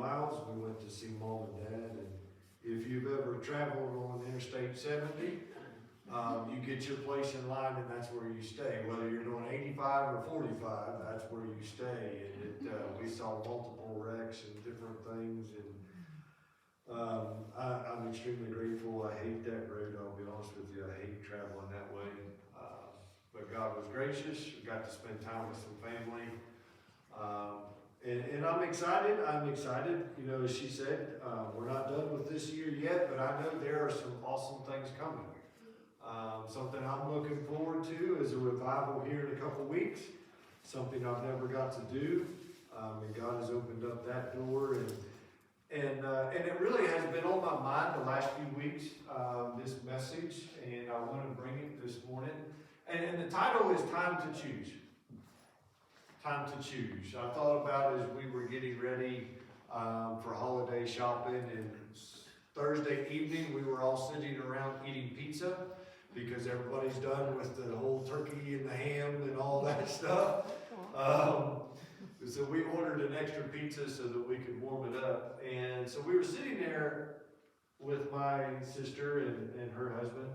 miles. We went to see Mom and Dad, and if you've ever traveled on Interstate 70, you get your place in line and that's where you stay. Whether you're doing 85 or 45, that's where you stay. And we saw multiple wrecks and different things, and I'm extremely grateful. I hate that road, I'll be honest with you. I hate traveling that way. But God was gracious. We got to spend time with some family. And I'm excited. You know, as she said, we're not done with this year yet, but I know there are some awesome things coming. Something I'm looking forward to is a revival here in a couple weeks. Something I've never got to do, and God has opened up that door. And it really has been on my mind the last few weeks, this message, and I want to bring it this morning. And the title is Time to Choose. Time to choose. I thought about as we were getting ready for holiday shopping, and Thursday evening we were all sitting around eating pizza because everybody's done with the whole turkey and the ham and all that stuff. So we ordered an extra pizza so that we could warm it up. And so we were sitting there with my sister and her husband,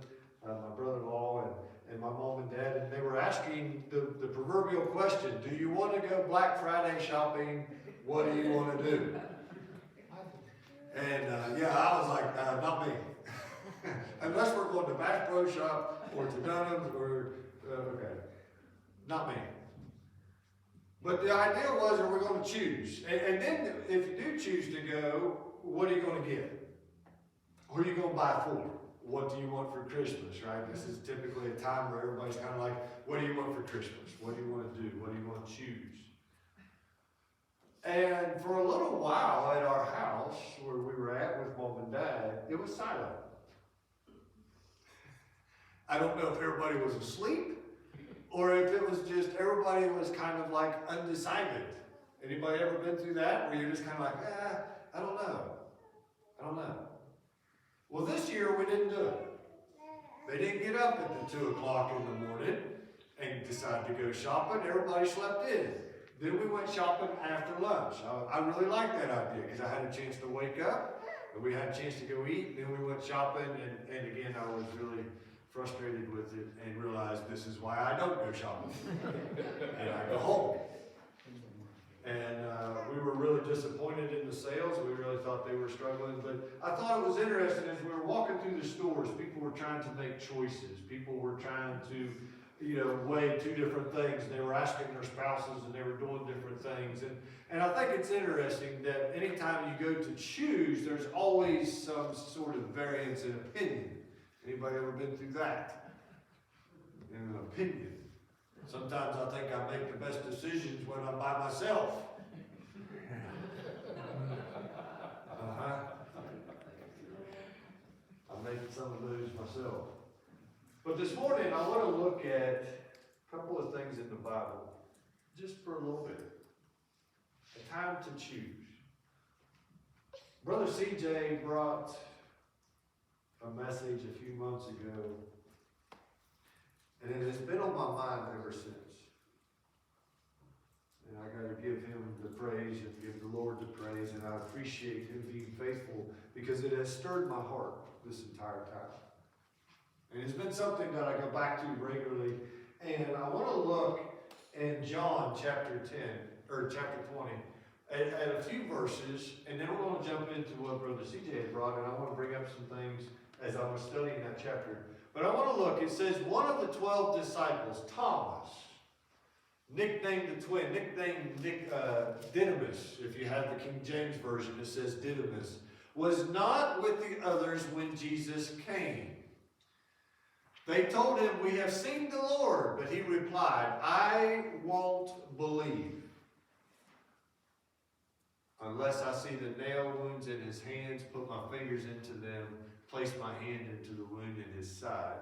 my brother-in-law, and my mom and dad, and they were asking the proverbial question, do you want to go Black Friday shopping? What do you want to do? And I was like, not me. Unless we're going to Bass Pro Shop or to Dunham's or, okay, not me. But the idea was, are we going to choose? And then if you do choose to go, what are you going to get? Who are you going to buy for? What do you want for Christmas, right? This is typically a time where everybody's kind of like, what do you want for Christmas? What do you want to do? What do you want to choose? And for a little while at our house, where we were at with Mom and Dad, it was silent. I don't know if everybody was asleep, or if it was just everybody was kind of like undecided. Anybody ever been through that, where you're just kind of like, I don't know. Well, this year we didn't do it. They didn't get up at the 2 o'clock in the morning and decide to go shopping. Everybody slept in. Then we went shopping after lunch. I really liked that idea because I had a chance to wake up and we had a chance to go eat. Then we went shopping, and again, I was really frustrated with it and realized this is why I don't go shopping. And I go home. And we were really disappointed in the sales. We really thought they were struggling. But I thought it was interesting as we were walking through the stores, people were trying to make choices. People were trying to, weigh two different things. They were asking their spouses and they were doing different things. And I think it's interesting that anytime you go to choose, there's always some sort of variance in opinion. Anybody ever been through that? In an opinion. Sometimes I think I make the best decisions when I'm by myself. I make some of those myself. But this morning I want to look at a couple of things in the Bible, just for a little bit. A time to choose. Brother CJ brought a message a few months ago, and it has been on my mind ever since. And I got to give him the praise and give the Lord the praise, and I appreciate him being faithful because it has stirred my heart this entire time. And it's been something that I go back to regularly. And I want to look in John chapter 10, or chapter 20, at a few verses, and then we're going to jump into what Brother CJ had brought, and I want to bring up some things as I was studying that chapter. But I want to look, it says, one of the 12 disciples, Thomas, nicknamed the twin, nicknamed Didymus, if you have the King James Version, it says Didymus, was not with the others when Jesus came. They told him, we have seen the Lord, but he replied, I won't believe unless I see the nail wounds in his hands, put my fingers into them, place my hand into the wound in his side.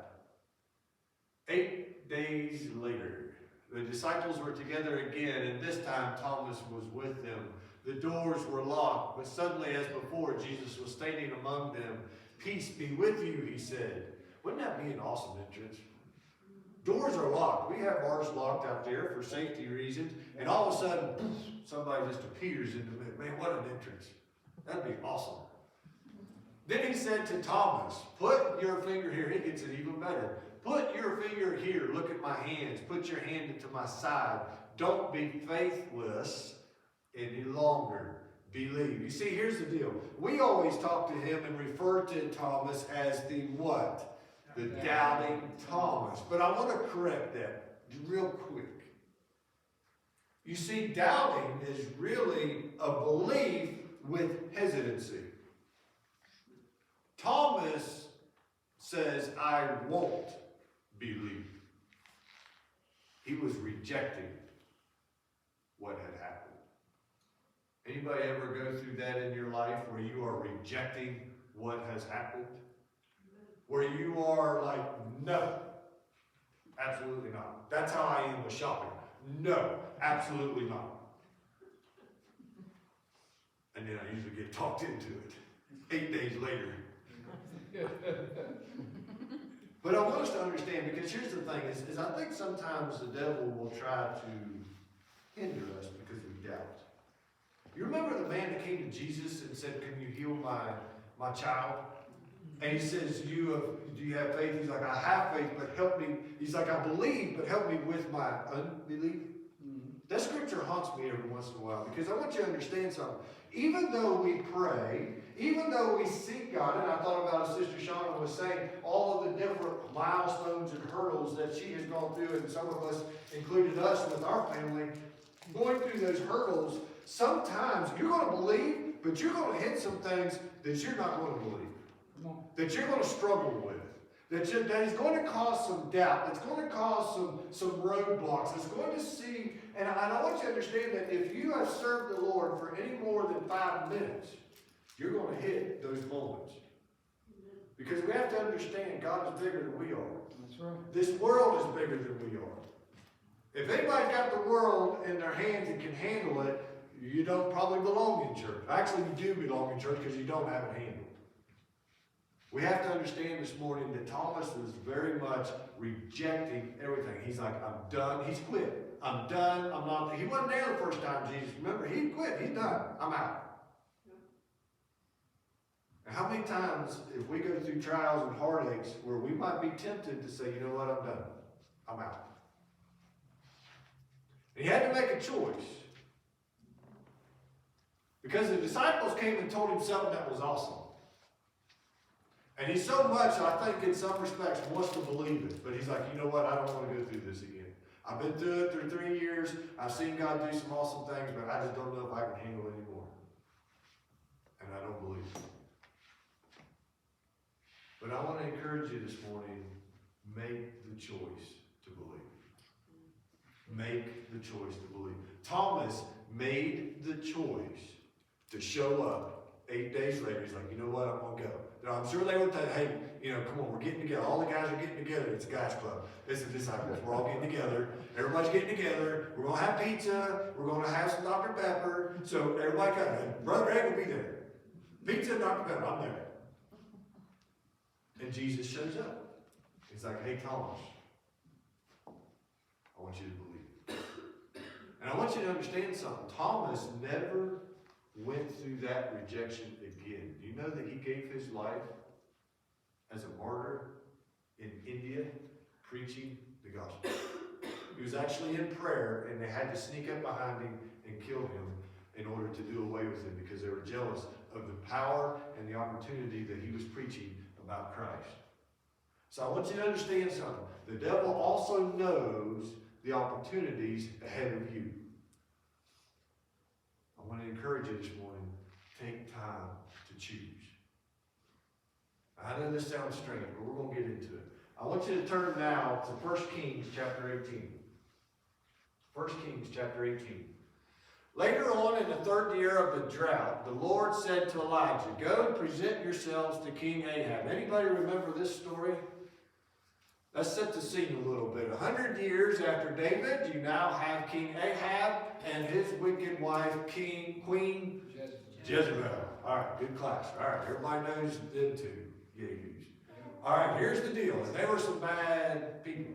8 days later, the disciples were together again, and this time Thomas was with them. The doors were locked, but suddenly, as before, Jesus was standing among them. Peace be with you, he said. Wouldn't that be an awesome entrance? Doors are locked. We have ours locked out there for safety reasons, and all of a sudden, somebody just appears in the middle. Man, what an entrance. That'd be awesome. Then he said to Thomas, put your finger here. He gets it even better. Put your finger here. Look at my hands. Put your hand into my side. Don't be faithless any longer. Believe. You see, here's the deal. We always talk to him and refer to Thomas as the what? The doubting Thomas. But I want to correct that real quick. You see, doubting is really a belief with hesitancy. Thomas says, I won't believe. He was rejecting what had happened. Anybody ever go through that in your life where you are rejecting what has happened? Where you are like, no, absolutely not. That's how I am with shopping. No, absolutely not. And then I usually get talked into it 8 days later. But I want us to understand, because here's the thing, is I think sometimes the devil will try to hinder us because we doubt. You remember the man that came to Jesus and said, can you heal my child? And he says, do you have faith? He's like, I have faith, but help me. He's like, I believe, but help me with my unbelief. That scripture haunts me every once in a while, because I want you to understand something. Even though we pray, even though we seek God, and I thought about as Sister Shauna was saying, all of the different milestones and hurdles that she has gone through, and some of us, included us with our family, going through those hurdles, sometimes you're going to believe, but you're going to hit some things that you're not going to believe, that you're going to struggle with. That is going to cause some doubt. It's going to cause some roadblocks. It's going to see, and I want you to understand that if you have served the Lord for any more than 5 minutes, you're going to hit those moments. Because we have to understand God is bigger than we are. That's right. This world is bigger than we are. If anybody's got the world in their hands and can handle it, you don't probably belong in church. Actually, you do belong in church because you don't have it handled. We have to understand this morning that Thomas was very much rejecting everything. He's like, I'm done. He's quit. I'm done. I'm not. He wasn't there the first time, Jesus. Remember, he quit. He's done. I'm out. And how many times, if we go through trials and heartaches where we might be tempted to say, you know what, I'm done. I'm out. And he had to make a choice. Because the disciples came and told him something that was awesome. And he so much, I think, in some respects, wants to believe it. But he's like, you know what? I don't want to go through this again. I've been through it for 3 years. I've seen God do some awesome things, but I just don't know if I can handle it anymore. And I don't believe it. But I want to encourage you this morning, make the choice to believe. Make the choice to believe. Thomas made the choice to show up 8 days later. He's like, you know what? I'm going to go. Now, I'm sure they would say, hey, come on, we're getting together. All the guys are getting together. It's a guys club. It's the disciples. We're all getting together. Everybody's getting together. We're going to have pizza. We're going to have some Dr. Pepper. So everybody come. And Brother Greg will be there. Pizza and Dr. Pepper. I'm there. And Jesus shows up. He's like, hey, Thomas, I want you to believe. And I want you to understand something. Thomas never went through that rejection again. Do you know that he gave his life as a martyr in India preaching the gospel? He was actually in prayer, and they had to sneak up behind him and kill him in order to do away with him because they were jealous of the power and the opportunity that he was preaching about Christ. So I want you to understand something. The devil also knows the opportunities ahead of you. I want to encourage you this morning, take time to choose. I know this sounds strange, but we're going to get into it. I want you to turn now to 1 Kings chapter 18. 1 Kings chapter 18. Later on in the 3rd year of the drought, the Lord said to Elijah, go and present yourselves to King Ahab. Anybody remember this story? Let's set the scene a little bit. 100 years after David, you now have King Ahab and his wicked wife, Queen Jezebel. All right, good class. All right, everybody knows them too. Yeah, all right, here's the deal. They were some bad people.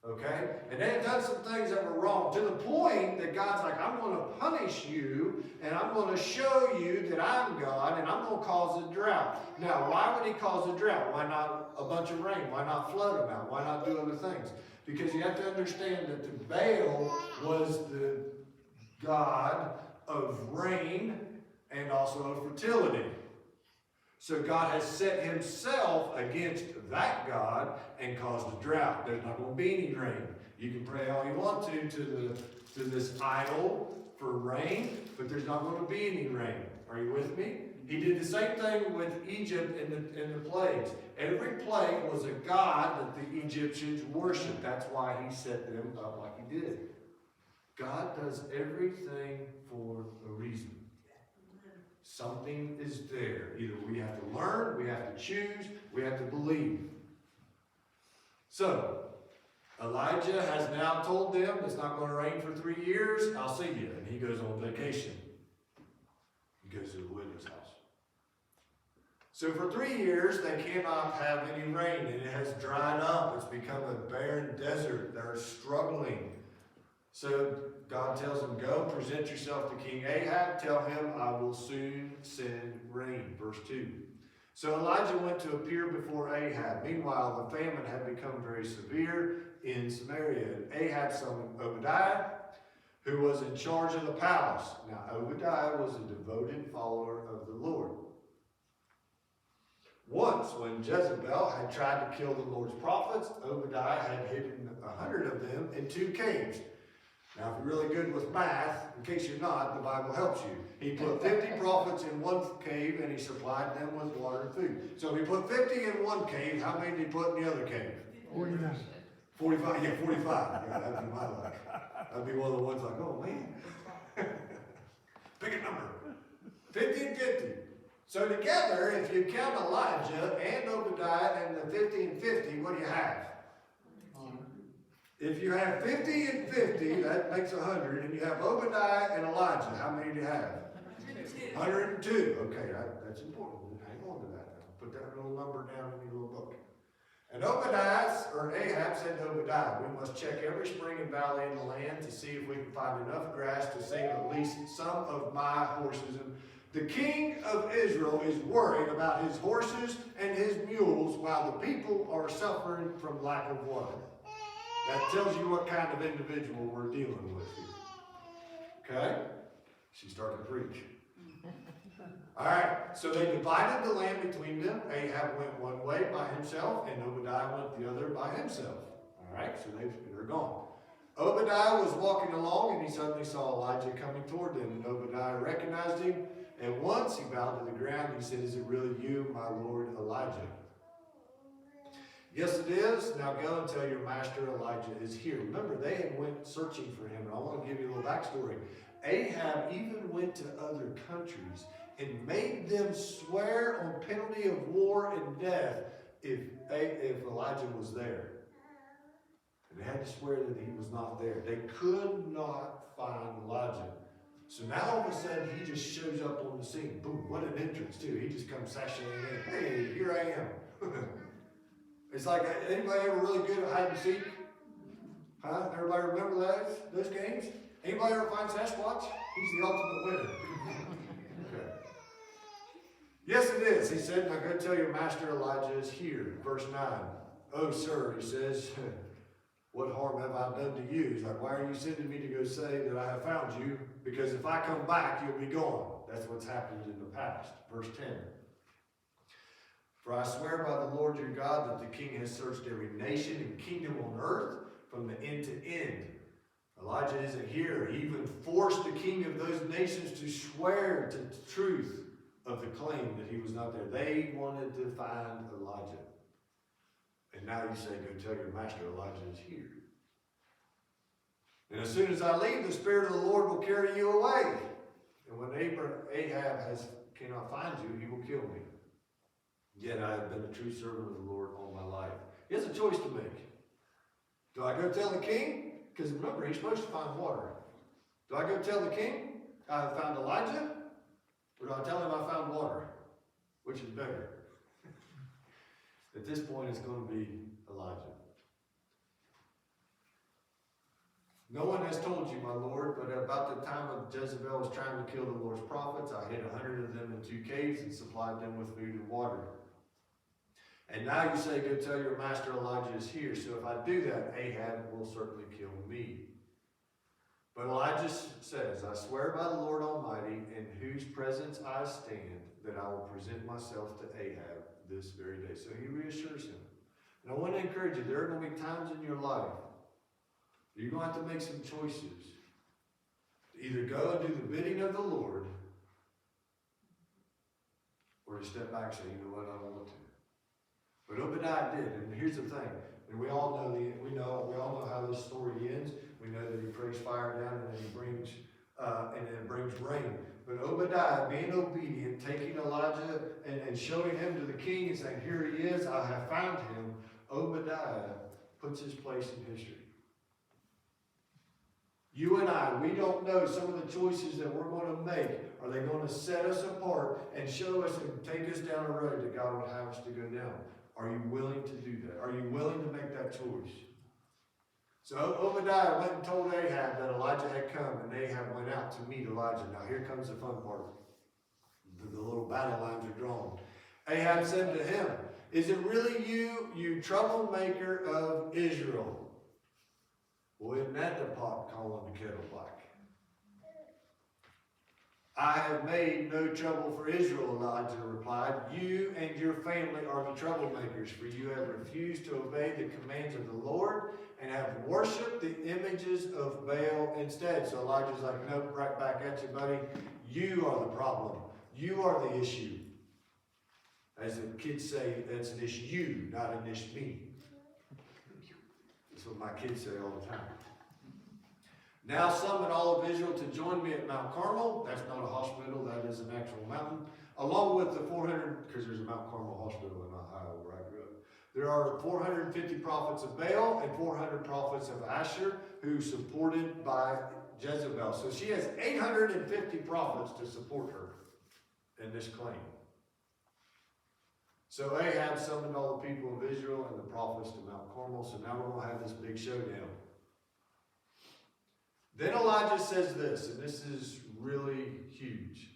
Okay? And they had done some things that were wrong to the point that God's like, I'm going to punish you and I'm going to show you that I'm God and I'm going to cause a drought. Now, why would he cause a drought? Why not a bunch of rain? Why not flood them out? Why not do other things? Because you have to understand that the Baal was the god of rain and also of fertility. So God has set himself against that God and caused a drought. There's not going to be any rain. You can pray all you want to this idol for rain, but there's not going to be any rain. Are you with me? He did the same thing with Egypt in the plagues. Every plague was a god that the Egyptians worshiped. That's why he set them up like he did. God does everything for a reason. Something is there. Either we have to learn, we have to choose, we have to believe. So, Elijah has now told them it's not going to rain for 3 years. I'll see you. And he goes on vacation. He goes to the widow's house. So for 3 years, they cannot have any rain, and it has dried up. It's become a barren desert. They're struggling. So God tells them, go present yourself to King Ahab. Tell him I will soon send rain. Verse 2. So Elijah went to appear before Ahab. Meanwhile, the famine had become very severe in Samaria. And Ahab's son Obadiah, who was in charge of the palace. Now Obadiah was a devoted follower of the Lord. Once, when Jezebel had tried to kill the Lord's prophets, Obadiah had hidden 100 of them in 2 caves. Now, if you're really good with math, in case you're not, the Bible helps you. He put 50 prophets in one cave, and he supplied them with water and food. So if he put 50 in one cave, how many did he put in the other cave? 49. 45, yeah, 45. Yeah, that'd be my luck. That'd be one of the ones like, oh, man. Pick a number. 50 and 50. So together, if you count Elijah and Obadiah and the 50 and 50, what do you have? If you have 50 and 50, that makes 100, and you have Obadiah and Elijah, how many do you have? 102. Okay, that's important. Hang on to that. Put that little number down in your little book. And Ahab said to Obadiah, we must check every spring and valley in the land to see if we can find enough grass to save at least some of my horses. And the king of Israel is worried about his horses and his mules while the people are suffering from lack of water. That tells you what kind of individual we're dealing with here. Okay? She started to preach. All right, so they divided the land between them. Ahab went one way by himself, and Obadiah went the other by himself. All right, so they're gone. Obadiah was walking along, and he suddenly saw Elijah coming toward them. And Obadiah recognized him. And once he bowed to the ground, he said, is it really you, my lord Elijah? Yes, it is. Now go and tell your master Elijah is here. Remember, they had went searching for him. And I want to give you a little backstory. Ahab even went to other countries and made them swear on penalty of war and death if Elijah was there. And they had to swear that he was not there. They could not find Elijah. So now all of a sudden he just shows up on the scene. Boom, what an entrance too. He just comes sashaying in. Hey, here I am. It's like, anybody ever really good at hide and seek? Huh? Everybody remember those games? Anybody ever find Sasquatch? He's the ultimate winner. Okay. Yes, it is. He said, now go tell your master Elijah is here. Verse 9. Oh, sir, he says, what harm have I done to you? He's like, why are you sending me to go say that I have found you? Because if I come back, you'll be gone. That's what's happened in the past. Verse 10. For I swear by the Lord your God that the king has searched every nation and kingdom on earth from the end to end. Elijah isn't here. He even forced the king of those nations to swear to the truth of the claim that he was not there. They wanted to find Elijah. And now you say, go tell your master Elijah is here. And as soon as I leave, the Spirit of the Lord will carry you away. And when Ahab cannot find you, he will kill me. Yet I have been a true servant of the Lord all my life. He has a choice to make. Do I go tell the king? Because remember, he's supposed to find water. Do I go tell the king I have found Elijah? Or do I tell him I found water? Which is better? At this point, it's going to be Elijah. No one has told you, my Lord, but about the time of Jezebel was trying to kill the Lord's prophets, I hid 100 of them in 2 caves and supplied them with food and water. And now you say, go tell your master Elijah is here. So if I do that, Ahab will certainly kill me. But Elijah says, I swear by the Lord Almighty, in whose presence I stand, that I will present myself to Ahab this very day. So he reassures him. And I want to encourage you, there are going to be times in your life you're going to have to make some choices. Either go and do the bidding of the Lord, or to step back and say, you know what, I don't want to. But Obadiah did, and here's the thing. And we all know how this story ends. We know that he prays fire down, and then he brings rain. But Obadiah, being obedient, taking Elijah and showing him to the king and saying, here he is, I have found him. Obadiah puts his place in history. You and I, we don't know some of the choices that we're going to make. Are they going to set us apart and show us and take us down a road that God would have us to go down? Are you willing to do that? Are you willing to make that choice? So Obadiah went and told Ahab that Elijah had come, and Ahab went out to meet Elijah. Now here comes the fun part. The little battle lines are drawn. Ahab said to him, is it really you, you troublemaker of Israel? Well, isn't that the pot calling the kettle black? I have made no trouble for Israel, Elijah replied. You and your family are the troublemakers, for you have refused to obey the commands of the Lord and have worshipped the images of Baal instead. So Elijah's like, nope, right back at you, buddy. You are the problem. You are the issue. As the kids say, that's an issue you, not an issue me. That's what my kids say all the time. Now summon all of Israel to join me at Mount Carmel. That's not a hospital, that is an actual mountain. Along with the 400, because there's a Mount Carmel hospital in Ohio where I grew up. There are 450 prophets of Baal and 400 prophets of Asher who supported by Jezebel. So she has 850 prophets to support her in this claim. So Ahab summoned all the people of Israel and the prophets to Mount Carmel. So now we're going to have this big showdown. Then Elijah says this, and this is really huge.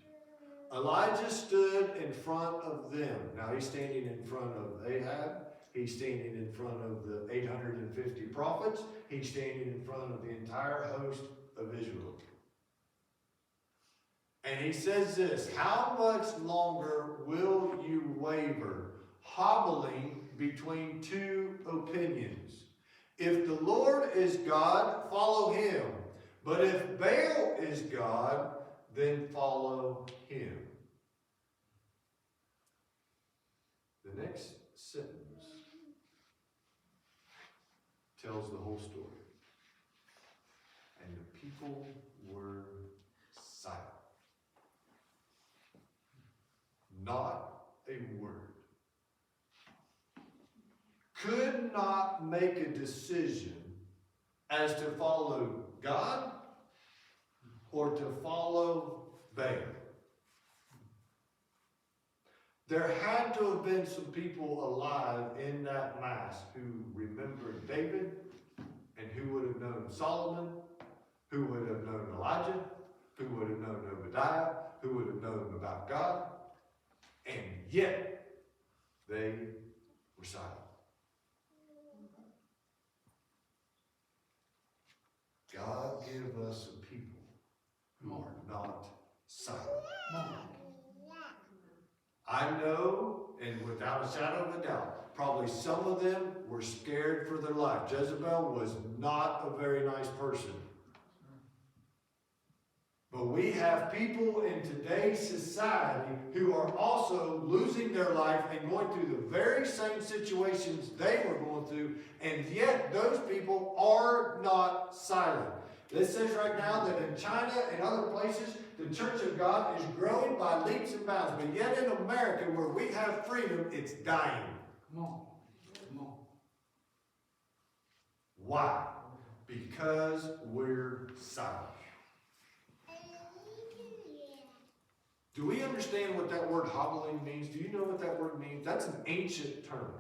Elijah stood in front of them. Now he's standing in front of Ahab. He's standing in front of the 850 prophets. He's standing in front of the entire host of Israel. And he says this, how much longer will you waver, hobbling between two opinions? If the Lord is God, follow him. But if Baal is God, then follow him. The next sentence tells the whole story. And the people were silent. Not a word. Could not make a decision as to follow God or to follow Baal. There had to have been some people alive in that mass who remembered David and who would have known Solomon, who would have known Elijah, who would have known Obadiah, who would have known about God, and yet they were silent. God give us a people who are not silent. I know, and without a shadow of a doubt, probably some of them were scared for their life. Jezebel was not a very nice person. But we have people in today's society who are also losing their life and going through the very same situations they were going through, and yet those people are not silent. It says right now that in China and other places, the Church of God is growing by leaps and bounds. But yet in America, where we have freedom, it's dying. Come on. Come on. Why? Because we're silent. Do we understand what that word hobbling means? Do you know what that word means? That's an ancient term.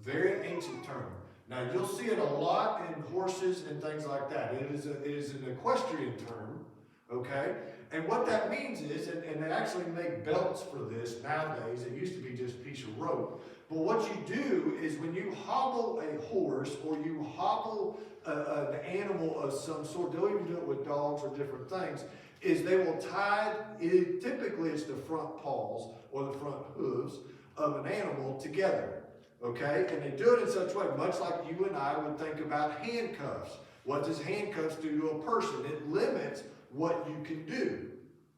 Very ancient term. Now you'll see it a lot in horses and things like that. It is an equestrian term, okay? And what that means is, and they actually make belts for this nowadays. It used to be just a piece of rope. But what you do is when you hobble a horse or you hobble an animal of some sort, they'll even do it with dogs or different things, is they will tie, typically it's the front paws or the front hooves of an animal together, okay? And they do it in such a way, much like you and I would think about handcuffs. What does handcuffs do to a person? It limits what you can do,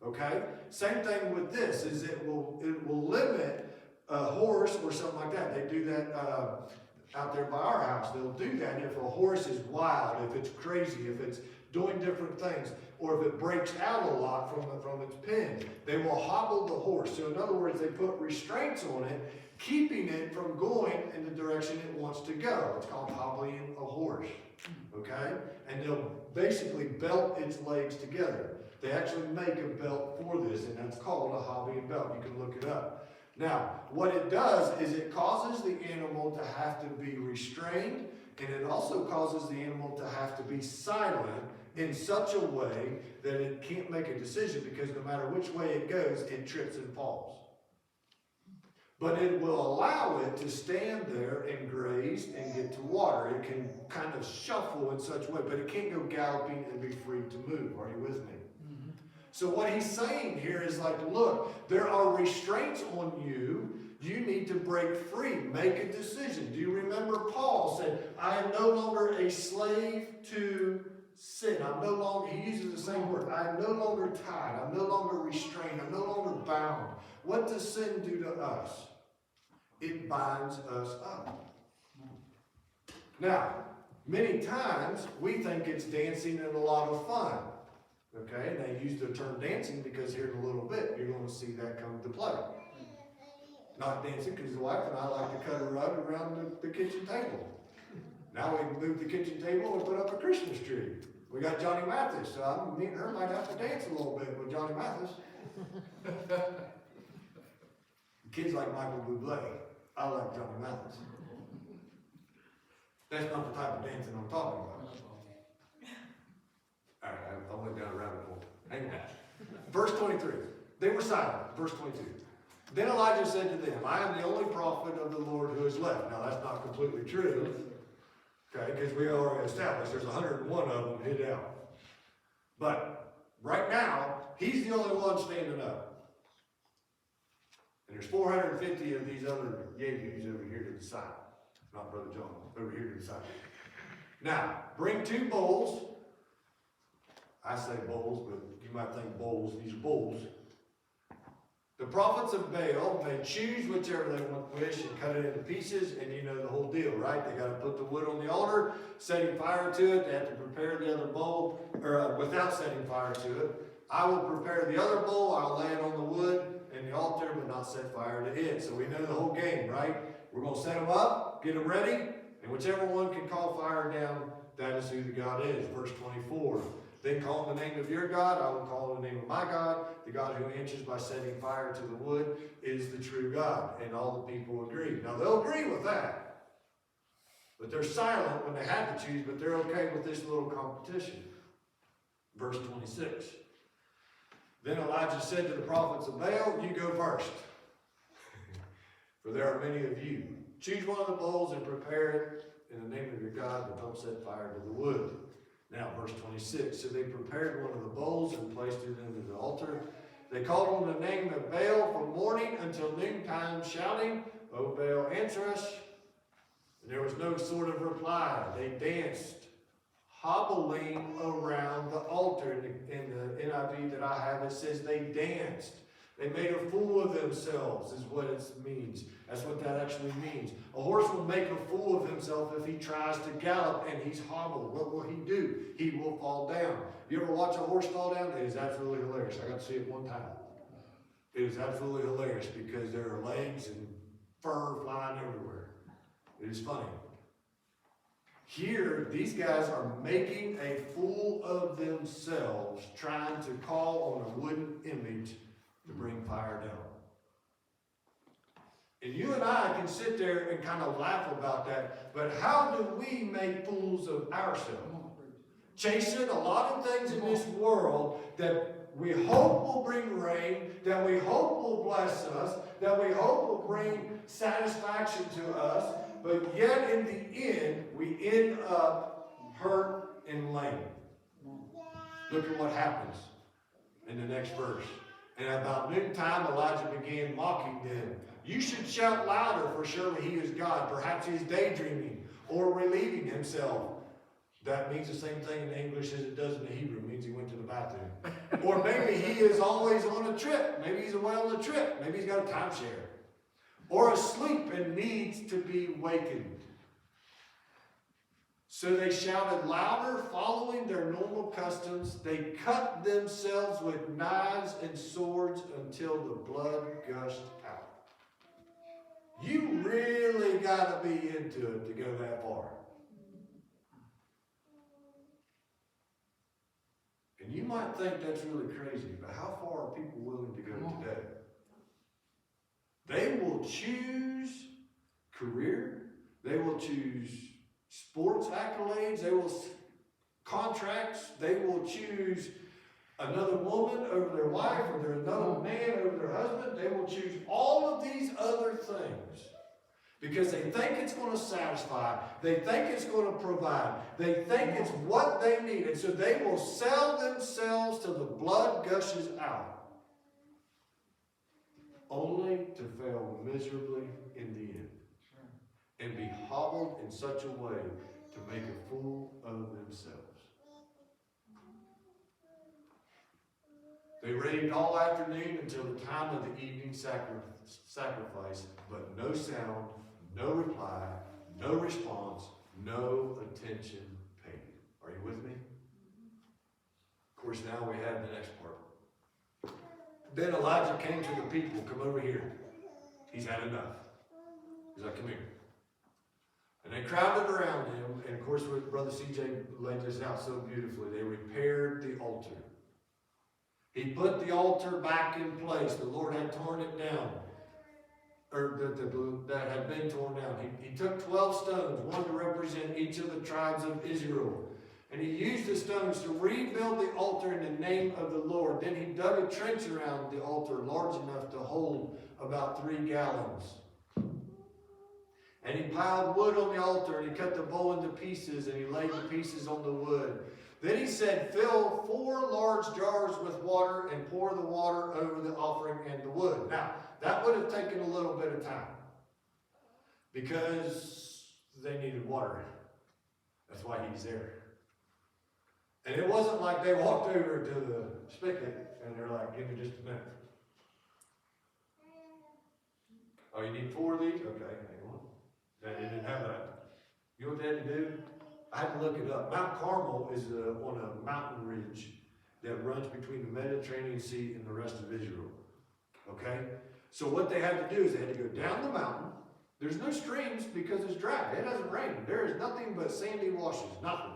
okay? Same thing with this, is it will limit a horse or something like that. They do that out there by our house. They'll do that if a horse is wild, if it's crazy, if it's doing different things, or if it breaks out a lot from its pen. They will hobble the horse. So in other words, they put restraints on it, keeping it from going in the direction it wants to go. It's called hobbling a horse, okay? And they'll basically belt its legs together. They actually make a belt for this, and that's called a hobbling belt. You can look it up. Now, what it does is it causes the animal to have to be restrained, and it also causes the animal to have to be silent in such a way that it can't make a decision, because no matter which way it goes, it trips and falls. But it will allow it to stand there and graze and get to water. It can kind of shuffle in such a way, but it can't go galloping and be free to move. Are you with me? So what he's saying here is like, look, there are restraints on you. You need to break free. Make a decision. Do you remember Paul said, I am no longer a slave to sin. I'm no longer, he uses the same word. I am no longer tied. I'm no longer restrained. I'm no longer bound. What does sin do to us? It binds us up. Now, many times we think it's dancing and a lot of fun. Okay, and they use the term dancing because here in a little bit you're going to see that come to play. Not dancing because the wife and I like to cut a rug around the kitchen table. Now we can move the kitchen table and put up a Christmas tree. We got Johnny Mathis, so me and her might have to dance a little bit with Johnny Mathis. Kids like Michael Bublé. I like Johnny Mathis. That's not the type of dancing I'm talking about. All right, I went down a rabbit hole. Hang on. Verse 23. They were silent. Verse 22. Then Elijah said to them, I am the only prophet of the Lord who is left. Now that's not completely true. Okay, because we already established there's 101 of them hid out. But right now, he's the only one standing up. And there's 450 of these other Yehus over here to the side. Not Brother John, over here to the side. Now, bring 2 bulls. I say bulls, but you might think bowls. These are bulls. The prophets of Baal may choose whichever they wish and cut it into pieces, and you know the whole deal, right? They got to put the wood on the altar, setting fire to it. They have to prepare the other bowl, or without setting fire to it. I will prepare the other bowl. I'll lay it on the wood and the altar, but not set fire to it. So we know the whole game, right? We're going to set them up, get them ready, and whichever one can call fire down, that is who the God is. Verse 24. Then call on the name of your God, I will call on the name of my God. The God who answers by setting fire to the wood is the true God. And all the people agree. Now they'll agree with that. But they're silent when they have to choose, but they're okay with this little competition. Verse 26. Then Elijah said to the prophets of Baal, you go first. For there are many of you. Choose one of the bowls and prepare it in the name of your God, but don't set fire to the wood. Now, verse 26, so they prepared one of the bowls and placed it into the altar. They called on the name of Baal from morning until noontime, shouting, O Baal, answer us. And there was no sort of reply. They danced, hobbling around the altar. In the NIV that I have, it says they danced. They made a fool of themselves, is what it means. That's what that actually means. A horse will make a fool of himself if he tries to gallop and he's hobbled. What will he do? He will fall down. You ever watch a horse fall down? It is absolutely hilarious. I got to see it one time. It is absolutely hilarious because there are legs and fur flying everywhere. It is funny. Here, these guys are making a fool of themselves, trying to call on a wooden image to bring fire down. And you and I can sit there and kind of laugh about that, but how do we make fools of ourselves? Chasing a lot of things in this world that we hope will bring rain, that we hope will bless us, that we hope will bring satisfaction to us, but yet in the end, we end up hurt and lame. Look at what happens in the next verse. And about noontime, Elijah began mocking them. You should shout louder, for surely he is God. Perhaps he is daydreaming or relieving himself. That means the same thing in English as it does in the Hebrew. It means he went to the bathroom. Or maybe he is always on a trip. Maybe he's away on a trip. Maybe he's got a timeshare. Or asleep and needs to be wakened. So they shouted louder, following their normal customs. They cut themselves with knives and swords until the blood gushed out. You really got to be into it to go that far. And you might think that's really crazy, but how far are people willing to go today? They will choose career. They will choose sports accolades. They will contracts. They will choose another woman over their wife, or another man over their husband. They will choose all of these other things because they think it's going to satisfy. They think it's going to provide. They think it's what they need. And so they will sell themselves till the blood gushes out, only to fail miserably in the end and be hobbled in such a way to make a fool of themselves. They raved all afternoon until the time of the evening sacrifice, but no sound, no reply, no response, no attention paid. Are you with me? Of course, now we have the next part. Then Elijah came to the people. Come over here. He's had enough. He's like, come here. And they crowded around him. And of course, Brother CJ laid this out so beautifully. They repaired the altar. He put the altar back in place. The Lord had torn it down. Or that had been torn down. He took 12 stones, one to represent each of the tribes of Israel. And he used the stones to rebuild the altar in the name of the Lord. Then he dug a trench around the altar large enough to hold about 3 gallons. And he piled wood on the altar, and he cut the bowl into pieces, and he laid the pieces on the wood. Then he said, fill 4 large jars with water and pour the water over the offering and the wood. Now, that would have taken a little bit of time because they needed water. That's why he's there. And it wasn't like they walked over to the spigot and they're like, give me just a minute. Oh, you need 4 of these? Okay, hang on. They didn't have that. You know what they had to do? I had to look it up. Mount Carmel is on a mountain ridge that runs between the Mediterranean Sea and the rest of Israel. Okay? So what they had to do is they had to go down the mountain. There's no streams because it's dry. It doesn't rain. There is nothing but sandy washes. Nothing.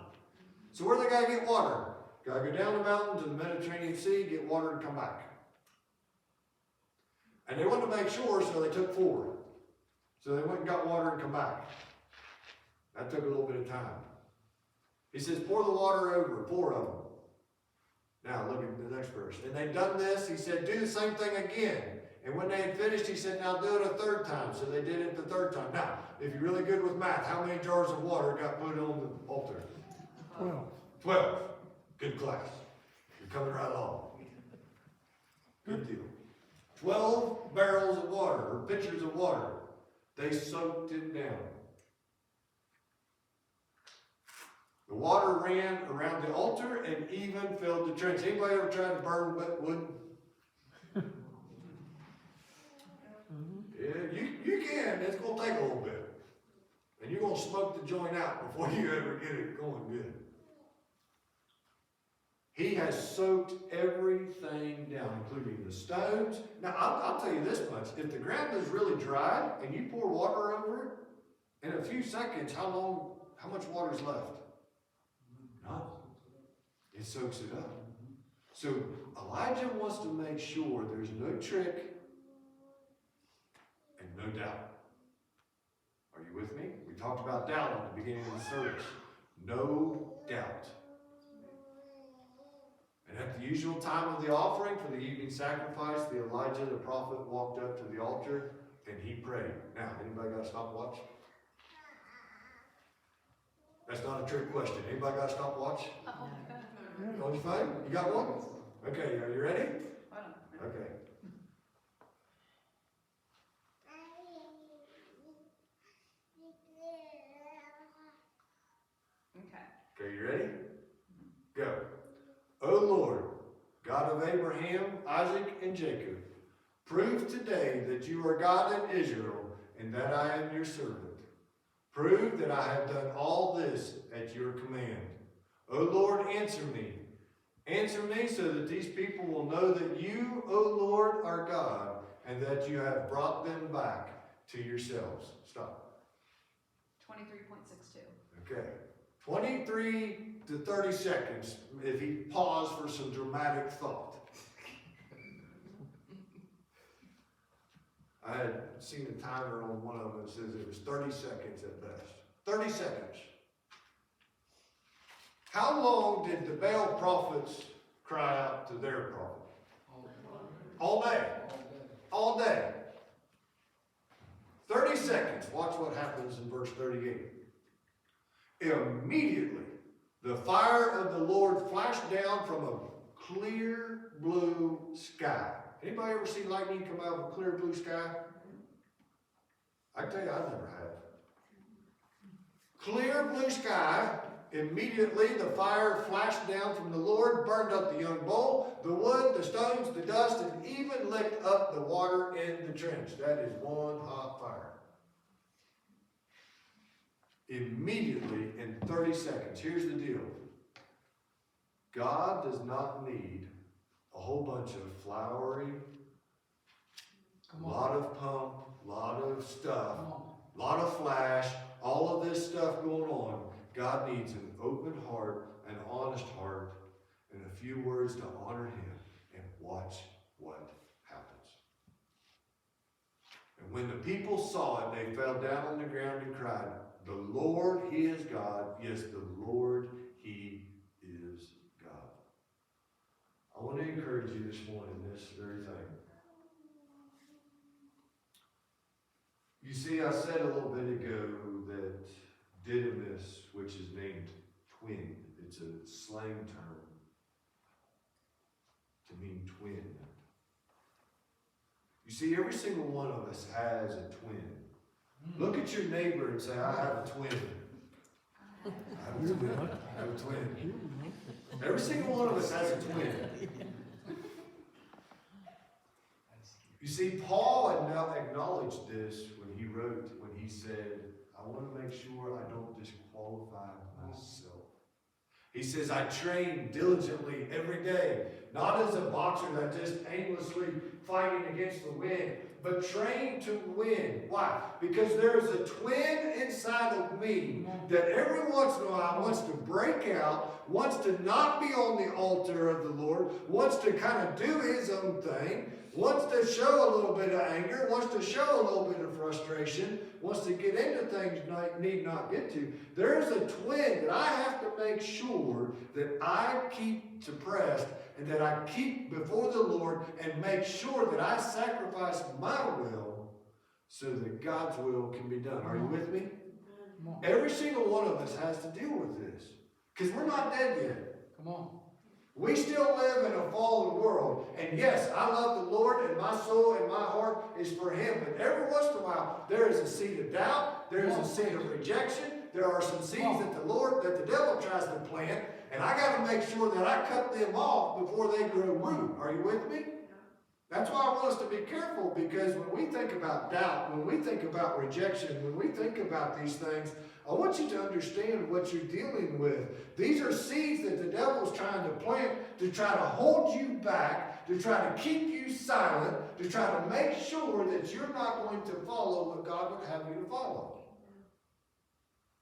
So where they got to get water? Got to go down the mountain to the Mediterranean Sea, get water, and come back. And they wanted to make sure, so they took 4. So they went and got water and come back. That took a little bit of time. He says, pour the water over, 4 of them. Now, look at the next verse. And they'd done this. He said, do the same thing again. And when they had finished, he said, now do it a 3rd time. So they did it the 3rd time. Now, if you're really good with math, how many jars of water got put on the altar? 12. 12. Good class. You're coming right along. Good deal. 12 barrels of water, or pitchers of water. They soaked it down. The water ran around the altar and even filled the trench. Anybody ever tried to burn wet wood? Yeah, you can. It's going to take a little bit. And you're going to smoke the joint out before you ever get it going good. He has soaked everything down, including the stones. Now, I'll tell you this much. If the ground is really dry and you pour water over it, in a few seconds, how much water is left? None. It soaks it up. So Elijah wants to make sure there's no trick and no no doubt. Are you with me? We talked about doubt at the beginning of the service. No doubt. And at the usual time of the offering for the evening sacrifice, Elijah the prophet walked up to the altar and he prayed. Now, anybody got a stopwatch? That's not a trick question. Anybody got a stopwatch? On your phone? You got one? Okay, are you ready? Okay. Okay, you ready? Go. O Lord, God of Abraham, Isaac, and Jacob, prove today that you are God in Israel and that I am your servant. Prove that I have done all this at your command. O Lord, answer me. Answer me so that these people will know that you, O Lord, are God, and that you have brought them back to yourselves. Stop. 23.62. Okay. 23 to 30 seconds if he paused for some dramatic thought. I had seen a timer on one of them that says it was 30 seconds at best. 30 seconds. How long did the Baal prophets cry out to their prophet? All day. All day. 30 seconds. Watch what happens in verse 38. Immediately, the fire of the Lord flashed down from a clear blue sky. Anybody ever see lightning come out of a clear blue sky? I tell you, I never have. Clear blue sky. Immediately, the fire flashed down from the Lord, burned up the young bull, the wood, the stones, the dust, and even licked up the water in the trench. That is one hot fire. Immediately, in 30 seconds. Here's the deal. God does not need a whole bunch of flowery, lot of pump, lot of stuff, lot of flash, all of this stuff going on. God needs an open heart, an honest heart, and a few words to honor him, and watch what happens. And when the people saw it, they fell down on the ground and cried, "The Lord, he is God. Yes, the Lord, he is God." I want to encourage you this morning, this very thing. You see, I said a little bit ago that didymus, which is named twin, it's a slang term to mean twin. You see, every single one of us has a twin. Look at your neighbor and say, "I have a twin." I have a twin. I have a twin. Every single one of us has a twin. You see, Paul acknowledged this when he wrote, when he said, "I want to make sure I don't disqualify myself." He says, "I train diligently every day, not as a boxer that just aimlessly fighting against the wind, but train to win." Why? Because there is a twin inside of me that every once in a while wants to break out, wants to not be on the altar of the Lord, wants to kind of do his own thing, wants to show a little bit of anger, wants to show a little bit of frustration, wants to get into things need not get to. There's a twin that I have to make sure that I keep suppressed and that I keep before the Lord and make sure that I sacrifice my will so that God's will can be done. Are you with me? Every single one of us has to deal with this because we're not dead yet. Come on. We still live in a fallen world. And yes, I love the Lord and my soul and my heart is for him. But every once in a while, there is a seed of doubt. There is a seed of rejection. There are some seeds that the devil tries to plant. And I got to make sure that I cut them off before they grow root. Are you with me? That's why I want us to be careful, because when we think about doubt, when we think about rejection, when we think about these things, I want you to understand what you're dealing with. These are seeds that the devil's trying to plant to try to hold you back, to try to keep you silent, to try to make sure that you're not going to follow what God would have you to follow.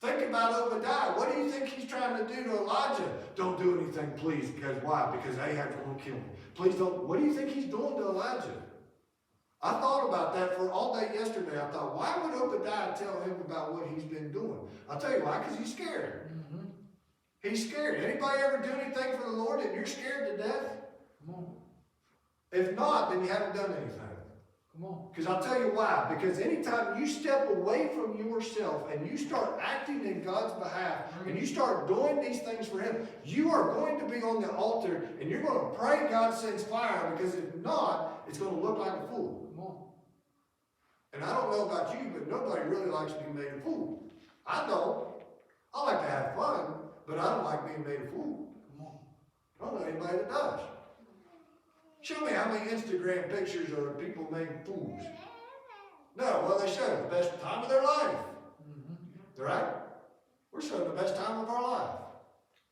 Think about Obadiah. What do you think he's trying to do to Elijah? "Don't do anything, please." Because why? Because Ahab's going to kill me. Please don't. What do you think he's doing to Elijah? I thought about that for all day yesterday. I thought, why would Obadiah tell him about what he's been doing? I'll tell you why, because he's scared. Mm-hmm. He's scared. Anybody ever do anything for the Lord and you're scared to death? Come on. If not, then you haven't done anything. Come on. Because I'll tell you why. Because anytime you step away from yourself and you start acting in God's behalf and you start doing these things for Him, you are going to be on the altar and you're going to pray God sends fire, because if not, it's going to look like a fool. Come on. And I don't know about you, but nobody really likes being made a fool. I don't. I like to have fun, but I don't like being made a fool. Come on. I don't know anybody that does. Show me how many Instagram pictures are of people made fools. No, well, they show the best time of their life. Mm-hmm. Right? We're showing the best time of our life.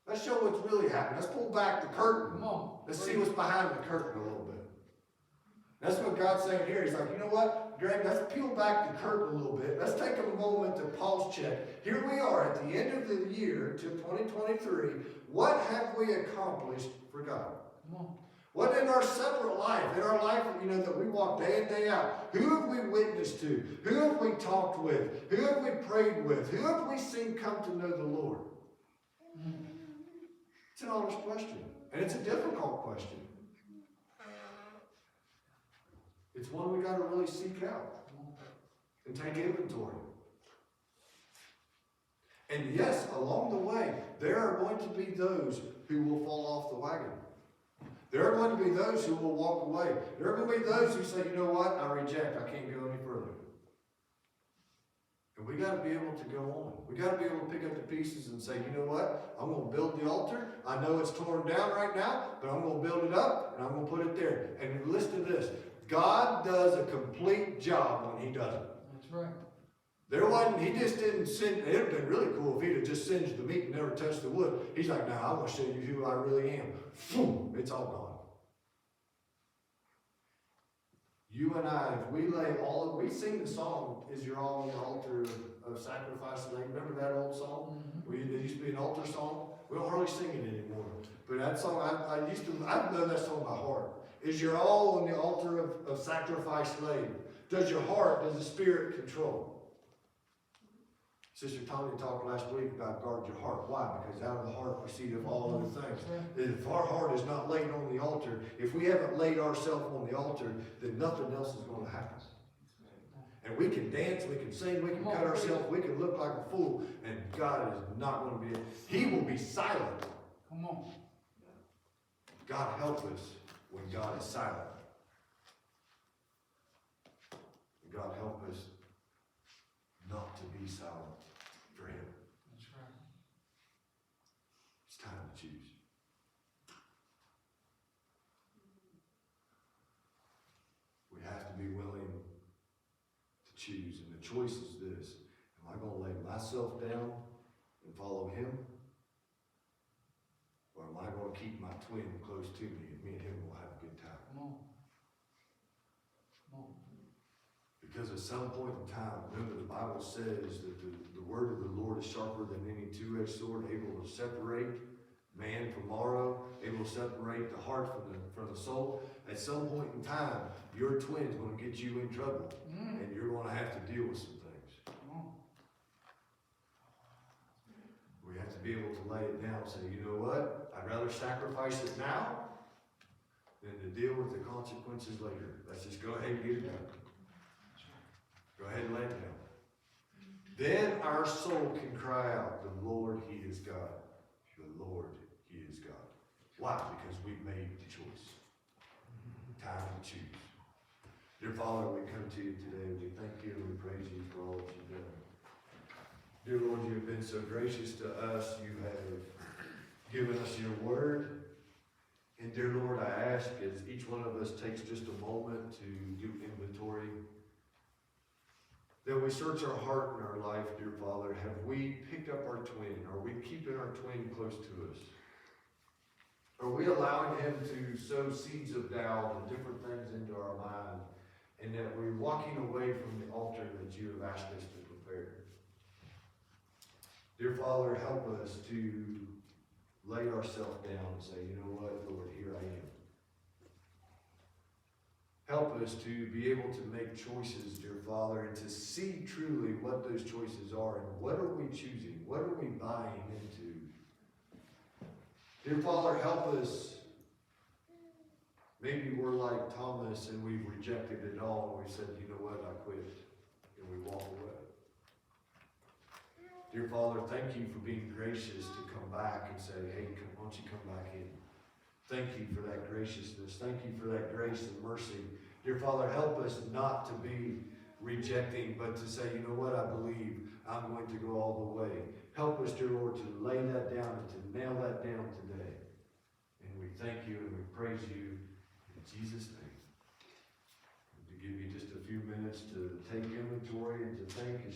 Let's show what's really happening. Let's pull back the curtain. Come on. Let's see what's behind the curtain a little bit. That's what God's saying here. He's like, you know what, Greg, let's peel back the curtain a little bit. Let's take a moment to pulse check. Here we are at the end of the year to 2023. What have we accomplished for God? Come on. What in our separate life, in our life, that we walk day in, day out, who have we witnessed to? Who have we talked with? Who have we prayed with? Who have we seen come to know the Lord? It's an honest question. And it's a difficult question. It's one we got to really seek out and take inventory. And yes, along the way, there are going to be those who will fall off the wagon. There are going to be those who will walk away. There are going to be those who say, you know what, I reject, I can't go any further. And we got to be able to go on. We got to be able to pick up the pieces and say, you know what, I'm going to build the altar. I know it's torn down right now, but I'm going to build it up and I'm going to put it there. And listen to this. God does a complete job when He does it. That's right. He just didn't send, it would have been really cool if He'd have just singed the meat and never touched the wood. He's like, no, I want to show you who I really am. Boom, it's all gone. You and I, if we we sing the song, Is Your All on the Altar of Sacrifice? Remember that old song? Mm-hmm. There used to be an altar song. We don't hardly sing it anymore. But that song, I know that song by heart. Is your all on the altar of sacrifice laid? Does your heart, does the Spirit control? Sister Tanya talked last week about guard your heart. Why? Because out of the heart proceedeth all other things. If our heart is not laid on the altar, if we haven't laid ourselves on the altar, then nothing else is going to happen. And we can dance, we can sing, we can cut ourselves, we can look like a fool, and God is not going to be, He will be silent. Come on. God help us when God is silent. God help us not to be silent for Him. That's right. It's time to choose. We have to be willing to choose. And the choice is this. Am I going to lay myself down and follow Him? Or am I going to keep my twin close to me and me and him will have a good time? Come on. Come on. Because at some point in time, remember the Bible says that the word of the Lord is sharper than any two-edged sword, able to separate man from marrow, able to separate the heart from the soul. At some point in time, your twin is going to get you in trouble, and you're going to have to deal with some things. Come on. We have to be able to lay it down and say, you know what? I'd rather sacrifice it now than to deal with the consequences later. Let's just go ahead and get it done. Go ahead and lay it down. Then our soul can cry out, the Lord, He is God. The Lord, He is God. Why? Because we've made the choice. Time to choose. Dear Father, we come to you today. We thank you and we praise you for all that you've done. Dear Lord, you have been so gracious to us. You have given us your word. And dear Lord, I ask as each one of us takes just a moment to do inventory, that we search our heart and our life, dear Father. Have we picked up our twin? Are we keeping our twin close to us? Are we allowing him to sow seeds of doubt and different things into our mind, and that we're walking away from the altar that you have asked us to prepare? Dear Father, help us to lay ourselves down and say, you know what, Lord, here I am. Help us to be able to make choices, dear Father, and to see truly what those choices are and what are we choosing? What are we buying into? Dear Father, help us. Maybe we're like Thomas and we've rejected it all and we said, you know what, I quit. And we walk away. Dear Father, thank you for being gracious to come back and say, hey, why don't you come back in? Thank you for that graciousness. Thank you for that grace and mercy. Dear Father, help us not to be rejecting, but to say, you know what, I believe I'm going to go all the way. Help us, dear Lord, to lay that down and to nail that down today. And we thank you and we praise you in Jesus' name. And to give you just a few minutes to take inventory and to thank